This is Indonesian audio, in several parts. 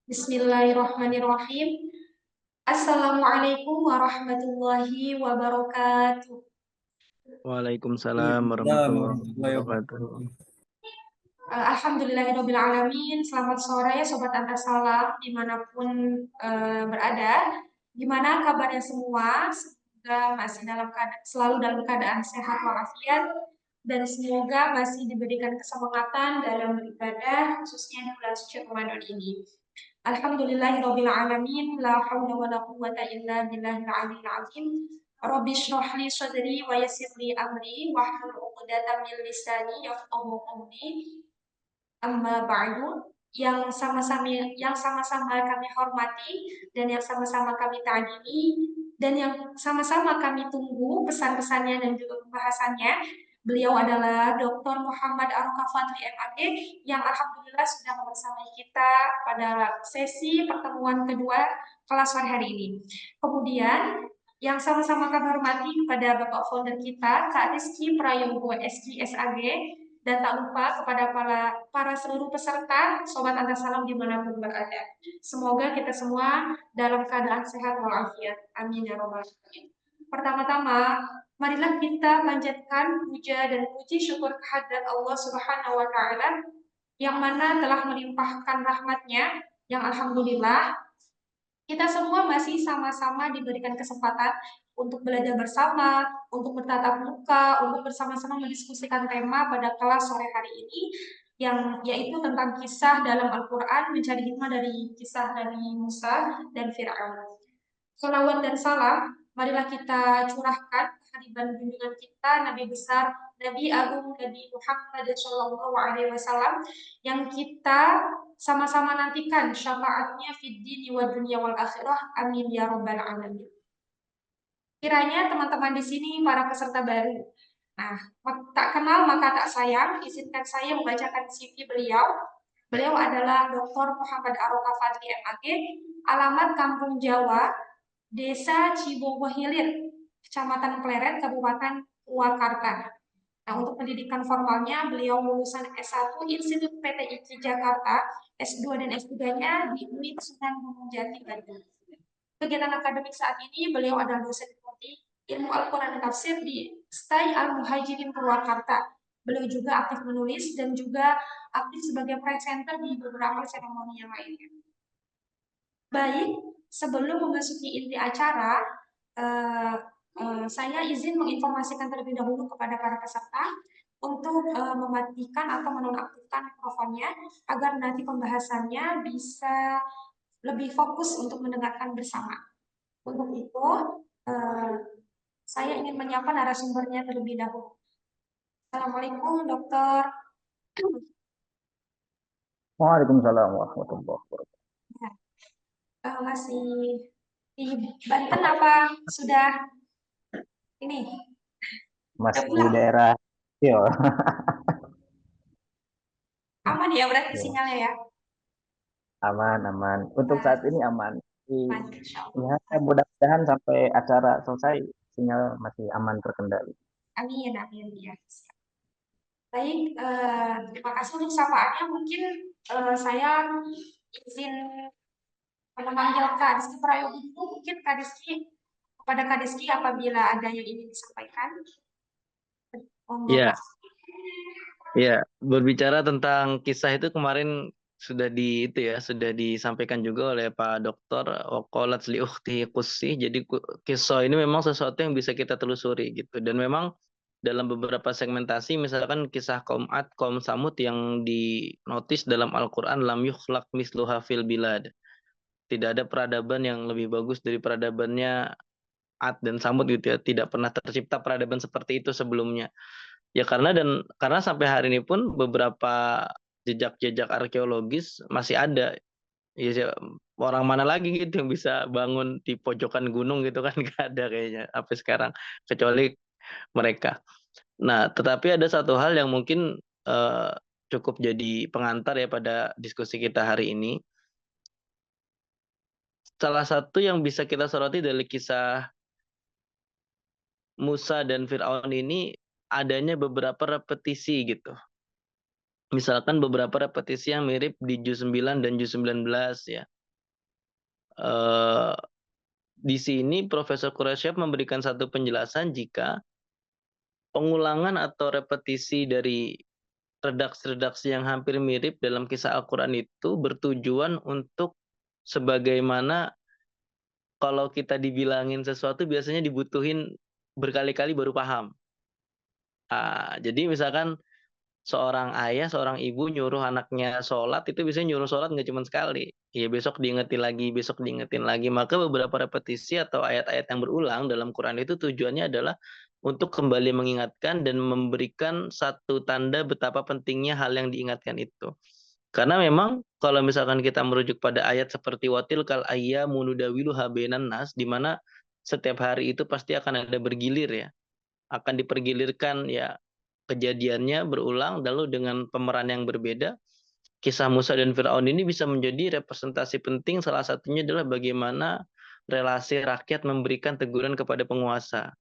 Bismillahirrahmanirrahim. Assalamualaikum warahmatullahi wabarakatuh. Waalaikumsalam Waalaikumsalam warahmatullahi warahmatullahi wabarakatuh. wabarakatuh. Alhamdulillahirrabbilalamin. Selamat sore Sobat Antasalam dimanapun berada. Gimana kabarnya semua? Semoga masih selalu dalam keadaan sehat walafiat dan semoga masih diberikan kesemangatan dalam beribadah khususnya di bulan suci Ramadan ini. Alhamdulillahirrabbilalamin. La hawla wa la quwwata illa billahil aliyyil azim. Rabbi shrah li sadri wa yassir li amri wahlul 'uqdatam min lisani yafqahu qawli. Amma ba'du, yang sama-sama kami hormati dan yang sama-sama kami ta'zimi dan yang sama-sama kami tunggu pesan-pesannya dan juga pembahasannya. Beliau adalah Dr. Muhammad Arokah Fadli MAG yang alhamdulillah sudah bersama kita pada sesi pertemuan kedua kelas sore hari ini. Kemudian yang sama-sama kami hormati kepada Bapak founder kita, Kak Rizky Prayogo SG SAG, dan tak lupa kepada para seluruh peserta, Sobat Antasalam dimanapun berada. Semoga kita semua dalam keadaan sehat walafiat. Amin ya robbal alamin. Pertama-tama, marilah kita panjatkan puja dan puji syukur kehadirat Allah Subhanahu wa Ta'ala yang mana telah melimpahkan rahmatnya, yang alhamdulillah kita semua masih sama-sama diberikan kesempatan untuk belajar bersama, untuk bertatap muka, untuk bersama-sama mendiskusikan tema pada kelas sore hari ini, yang yaitu tentang kisah dalam Al-Quran, mencari hikmah dari kisah Nabi Musa dan Fir'aun. Salawat dan salam, marilah kita curahkan kehadiran junjungan kita, Nabi besar, Nabi Agung, Nabi Muhammad Shallallahu Alaihi Wasallam, yang kita sama-sama nantikan syafaatnya fid dini wa dunya wal akhirah. Amin ya robbal alamin. Kiranya teman-teman di sini para peserta baru. Nah, tak kenal maka tak sayang, izinkan saya membacakan CV beliau. Beliau adalah Dr. Muhammad Arokah Fadli MAG, alamat Kampung Jawa, Desa Cibogo Hilir, Kecamatan Pleret, Kabupaten Purwakarta. Nah, untuk pendidikan formalnya, beliau lulusan S1 Institut PTIC Jakarta, S2 dan S3-nya di UIN Sunan Gunung Jati, Bandung. Kegiatan akademik saat ini, beliau adalah dosen prodi ilmu Al-Quran dan Tafsir di STAI Al-Muhajirin Purwakarta. Beliau juga aktif menulis dan juga aktif sebagai presenter di beberapa seremoni yang lainnya. Baik, sebelum memasuki inti acara, saya izin menginformasikan terlebih dahulu kepada para peserta untuk mematikan atau menonaktifkan mikrofonnya agar nanti pembahasannya bisa lebih fokus untuk mendengarkan bersama. Untuk itu, saya ingin menyapa narasumbernya terlebih dahulu. Assalamualaikum, Dokter. Waalaikumsalam warahmatullahi wabarakatuh. Masih di Banten apa sudah ini? Masih di daerah Yo. Aman ya berarti sinyalnya ya? Aman. Untuk saat ini aman. Masya Ya, mudah-mudahan sampai acara selesai sinyal masih aman terkendali. Amin, amin ya. Baik, terima kasih untuk sapaannya. Mungkin saya izin memanggil Kak Rizky Prayogo itu. Mungkin Kak Rizky, kepada Kak Rizky apabila ada yang ingin disampaikan. Iya, ya. Berbicara tentang kisah itu kemarin sudah sudah disampaikan juga oleh Pak Dokter Waqalat li ukhti qussi. Jadi kisah ini memang sesuatu yang bisa kita telusuri gitu. Dan memang dalam beberapa segmentasi, misalkan kisah kaum Ad, kaum Samud yang dinotis dalam Al-Quran, lam yukhlaq misluha fil bilad. Tidak ada peradaban yang lebih bagus dari peradabannya Ad dan Samud gitu ya. Tidak pernah tercipta peradaban seperti itu sebelumnya. Ya karena sampai hari ini pun beberapa jejak-jejak arkeologis masih ada. Ya, orang mana lagi gitu yang bisa bangun di pojokan gunung gitu kan, nggak ada kayaknya sampai sekarang kecuali mereka. Nah, tetapi ada satu hal yang mungkin cukup jadi pengantar ya pada diskusi kita hari ini. Salah satu yang bisa kita soroti dari kisah Musa dan Fir'aun ini adanya beberapa repetisi gitu. Misalkan beberapa repetisi yang mirip di juz 9 dan juz 19 ya. eh, di sini Profesor Quraisyab memberikan satu penjelasan jika pengulangan atau repetisi dari redaksi-redaksi yang hampir mirip dalam kisah Al-Quran itu bertujuan untuk sebagaimana kalau kita dibilangin sesuatu biasanya dibutuhin berkali-kali baru paham. Jadi misalkan seorang ayah, seorang ibu nyuruh anaknya sholat, itu biasanya nyuruh sholat nggak cuma sekali. Ya besok diingetin lagi, besok diingetin lagi. Maka beberapa repetisi atau ayat-ayat yang berulang dalam Quran itu tujuannya adalah untuk kembali mengingatkan dan memberikan satu tanda betapa pentingnya hal yang diingatkan itu. Karena memang kalau misalkan kita merujuk pada ayat seperti watil kal ayyamu nudawiluha bainan nas, di mana setiap hari itu pasti akan ada bergilir ya, akan dipergilirkan ya kejadiannya berulang lalu dengan pemeran yang berbeda. Kisah Musa dan Firaun ini bisa menjadi representasi penting, salah satunya adalah bagaimana relasi rakyat memberikan teguran kepada penguasa.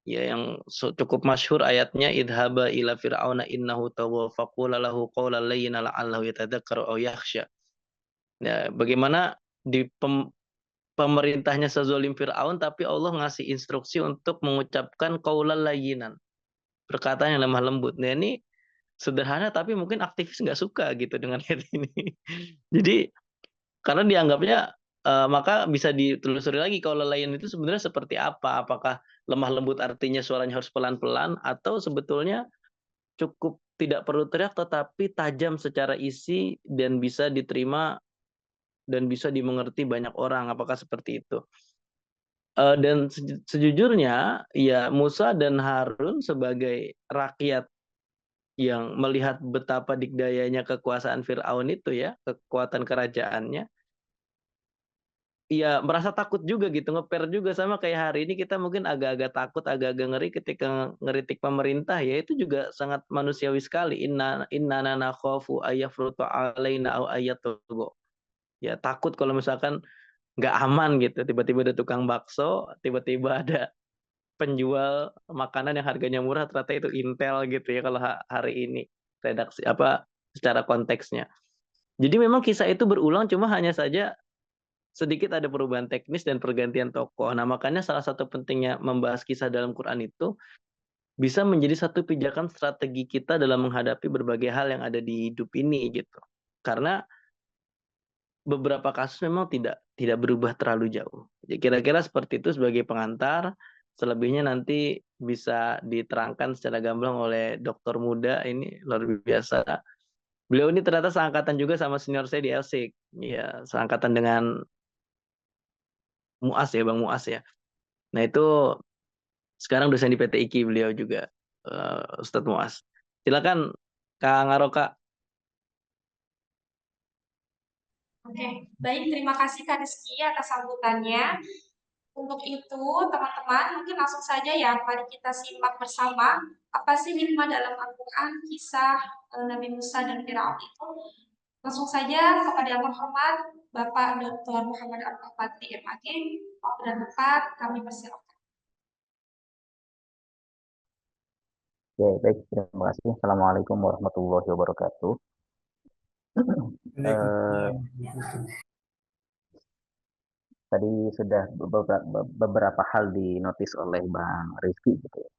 Ya, yang cukup masyhur ayatnya idhaba ila fir'auna innahu taghaw faqula lahu qawlan layyinan la'allahu yatadzakkaru aw yakhsha. Ya, bagaimana di pemerintahnya sezalim Firaun tapi Allah ngasih instruksi untuk mengucapkan qawlan layyinan, perkataan yang lemah lembut. Nah, ini sederhana tapi mungkin aktivis nggak suka gitu dengan ayat ini. Jadi karena dianggapnya maka bisa ditelusuri lagi kalau lain itu sebenarnya seperti apa? Apakah lemah lembut artinya suaranya harus pelan-pelan atau sebetulnya cukup tidak perlu teriak tetapi tajam secara isi dan bisa diterima dan bisa dimengerti banyak orang. Apakah seperti itu? Dan sejujurnya ya Musa dan Harun sebagai rakyat yang melihat betapa dikdayanya kekuasaan Firaun itu ya, kekuatan kerajaannya, ya merasa takut juga gitu, ngeper juga sama kayak hari ini kita mungkin agak-agak takut, agak-agak ngeri ketika ngeritik pemerintah ya itu juga sangat manusiawi sekali. Inna nakhafu ayyafrutu alaina au ayyatugo. Ya takut kalau misalkan nggak aman gitu, tiba-tiba ada tukang bakso, tiba-tiba ada penjual makanan yang harganya murah ternyata itu Intel gitu ya kalau hari ini redaksi apa secara konteksnya. Jadi memang kisah itu berulang cuma hanya saja sedikit ada perubahan teknis dan pergantian tokoh. Nah, makanya salah satu pentingnya membahas kisah dalam Quran itu bisa menjadi satu pijakan strategi kita dalam menghadapi berbagai hal yang ada di hidup ini gitu. Karena beberapa kasus memang tidak berubah terlalu jauh. Ya, kira-kira seperti itu sebagai pengantar. Selebihnya nanti bisa diterangkan secara gamblang oleh dokter muda ini luar biasa. Beliau ini ternyata seangkatan juga sama senior saya di Elsik. Ya, seangkatan dengan Muas ya, Bang Muas ya. Nah, itu sekarang dosen di PT IKI beliau juga, Ustadz Muas. Silakan Kang Aroka. Oke, baik. Terima kasih Kak Rizky atas sambutannya. Untuk itu, teman-teman, mungkin langsung saja ya, mari kita simak bersama apa sih hikmah dalam Al-Quran, kisah Nabi Musa dan Firaun itu. Langsung saja kepada yang terhormat Bapak Dr. Muhammad Al-Fatih MAG, waktu dan tempat kami persilakan. Oke, baik, terima kasih. Assalamualaikum warahmatullahi wabarakatuh. Eh, Tadi sudah beberapa hal dinotis oleh Bang Rizky gitu ya.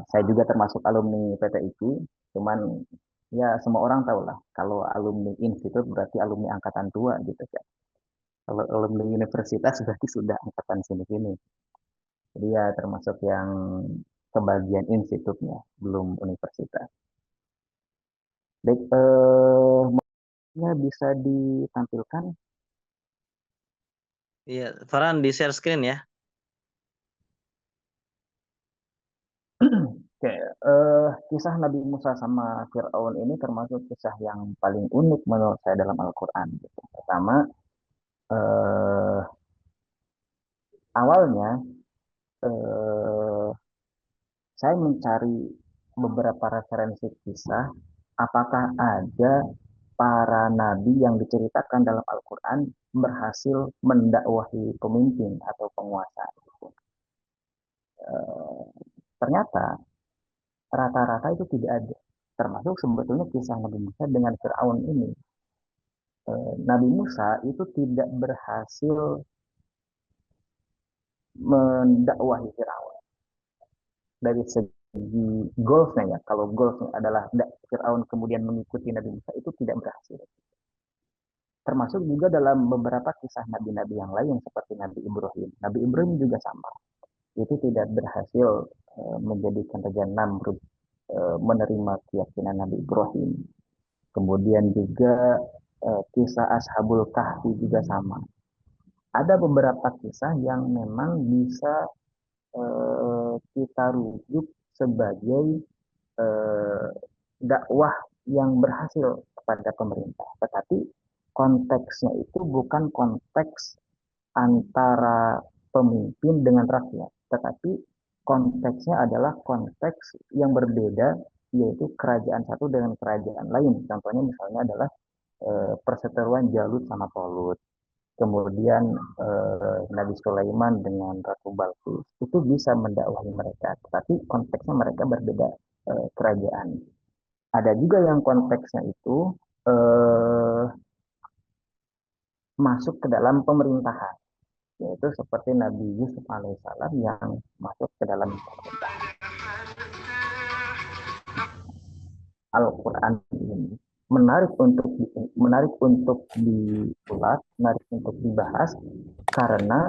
Saya juga termasuk alumni PT IKI, cuman ya semua orang tahu lah kalau alumni institut berarti alumni angkatan tua gitu kan. Kalau alumni universitas berarti sudah angkatan sini-sini. Jadi ya termasuk yang kebagian institutnya, belum universitas. Baik, bisa ditampilkan. Iya, Farhan di share screen ya. Oke, kisah Nabi Musa sama Fir'aun ini termasuk kisah yang paling unik menurut saya dalam Al-Quran. Gitu. Pertama, eh, awalnya eh, saya mencari beberapa referensi kisah, apakah ada para nabi yang diceritakan dalam Al-Quran berhasil mendakwahi pemimpin atau penguasa. Gitu. Eh, Ternyata rata-rata itu tidak ada. Termasuk sebetulnya kisah Nabi Musa dengan Fir'aun ini. Nabi Musa itu tidak berhasil mendakwahi Firaun dari segi goalsnya ya. Kalau goalsnya adalah Firaun kemudian mengikuti Nabi Musa, itu tidak berhasil. Termasuk juga dalam beberapa kisah nabi-nabi yang lain seperti Nabi Ibrahim. Nabi Ibrahim juga sama. Itu tidak berhasil menjadikan Raja Namrud menerima keyakinan Nabi Ibrahim. Kemudian juga kisah Ashabul Kahfi juga sama. Ada beberapa kisah yang memang bisa kita rujuk sebagai dakwah yang berhasil kepada pemerintah. Tetapi konteksnya itu bukan konteks antara pemimpin dengan rakyat, tetapi konteksnya adalah konteks yang berbeda, yaitu kerajaan satu dengan kerajaan lain. Contohnya misalnya adalah perseteruan Jalut sama Tolut. Kemudian Nabi Sulaiman dengan Ratu Balqis itu bisa mendakwahi mereka, tetapi konteksnya mereka berbeda kerajaan. Ada juga yang konteksnya itu masuk ke dalam pemerintahan, yaitu seperti Nabi Yusuf alaihissalam yang masuk ke dalam pemerintahan. Al-Quran ini menarik untuk diulas, menarik untuk dibahas, karena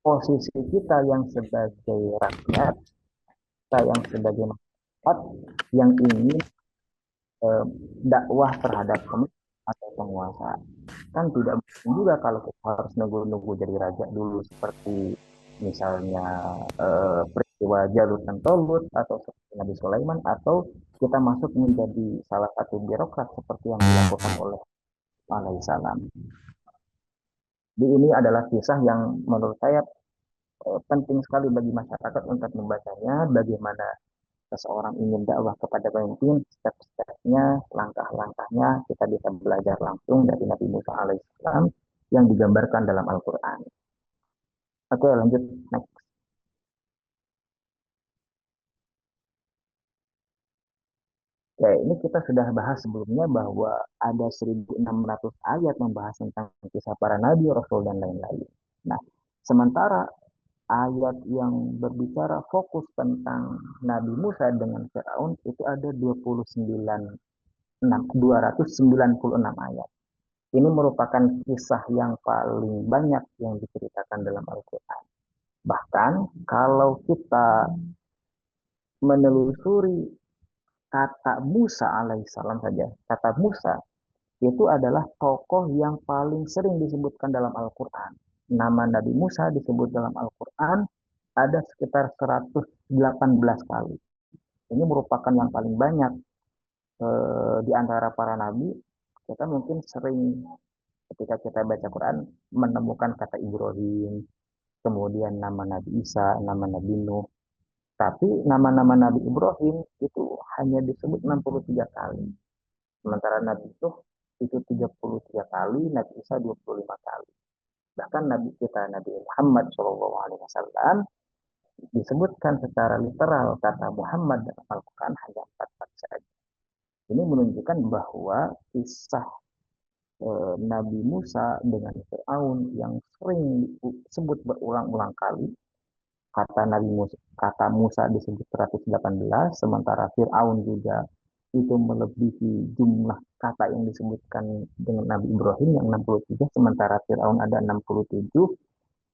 posisi kita yang sebagai rakyat, kita yang sebagai masyarakat yang ingin dakwah terhadap pemimpin atau penguasa, kan tidak mungkin juga kalau kita harus nunggu-nunggu jadi raja dulu, seperti misalnya peristiwa Jalut dan Tolut, atau seperti Nabi Sulaiman, atau kita masuk menjadi salah satu birokrat seperti yang dilakukan oleh alaihissalam. Jadi ini adalah kisah yang menurut saya penting sekali bagi masyarakat untuk membacanya, bagaimana seseorang ingin dakwah kepada pemimpin, step-stepnya, langkah-langkahnya kita bisa belajar langsung dari Nabi Musa alaihissalam yang digambarkan dalam Al-Quran. Oke, lanjut next. Ya, ini kita sudah bahas sebelumnya bahwa ada 1.600 ayat membahas tentang kisah para nabi, rasul, dan lain-lain. Nah, sementara ayat yang berbicara fokus tentang Nabi Musa dengan Firaun itu ada 296 ayat. Ini merupakan kisah yang paling banyak yang diceritakan dalam Al-Quran. Bahkan kalau kita menelusuri kata Musa alaihissalam saja, kata Musa itu adalah tokoh yang paling sering disebutkan dalam Al-Quran. Nama Nabi Musa disebut dalam Al-Quran ada sekitar 118 kali. Ini merupakan yang paling banyak di antara para nabi. Kita mungkin sering ketika kita baca Quran menemukan kata Ibrahim, kemudian nama Nabi Isa, nama Nabi Nuh. Tapi nama-nama Nabi Ibrahim itu hanya disebut 63 kali. Sementara Nabi Nuh itu 33 kali, Nabi Isa 25 kali. Bahkan Nabi kita, Nabi Muhammad SAW, disebutkan secara literal kata Muhammad dalam Al-Quran hanya 4 kali saja. Ini menunjukkan bahwa kisah Nabi Musa dengan Fir'aun yang sering disebut berulang-ulang kali, kata Musa disebut 118, sementara Fir'aun juga itu melebihi jumlah kata yang disebutkan dengan Nabi Ibrahim yang 63, sementara Fir'aun ada 67.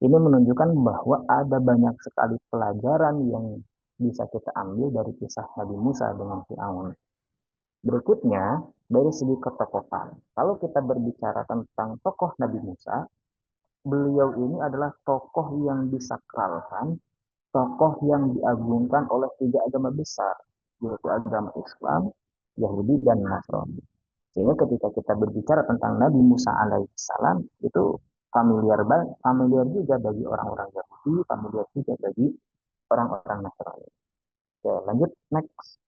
Ini menunjukkan bahwa ada banyak sekali pelajaran yang bisa kita ambil dari kisah Nabi Musa dengan Fir'aun. Berikutnya, dari segi ketokohan. Kalau kita berbicara tentang tokoh Nabi Musa, beliau ini adalah tokoh yang disakralkan, tokoh yang diagungkan oleh 3 agama besar, yaitu agama Islam, Yahudi, dan Nasrani. Sehingga ketika kita berbicara tentang Nabi Musa alaihissalam, itu familiar juga bagi orang-orang Yahudi, familiar juga bagi orang-orang Nasrani. Oke, lanjut next.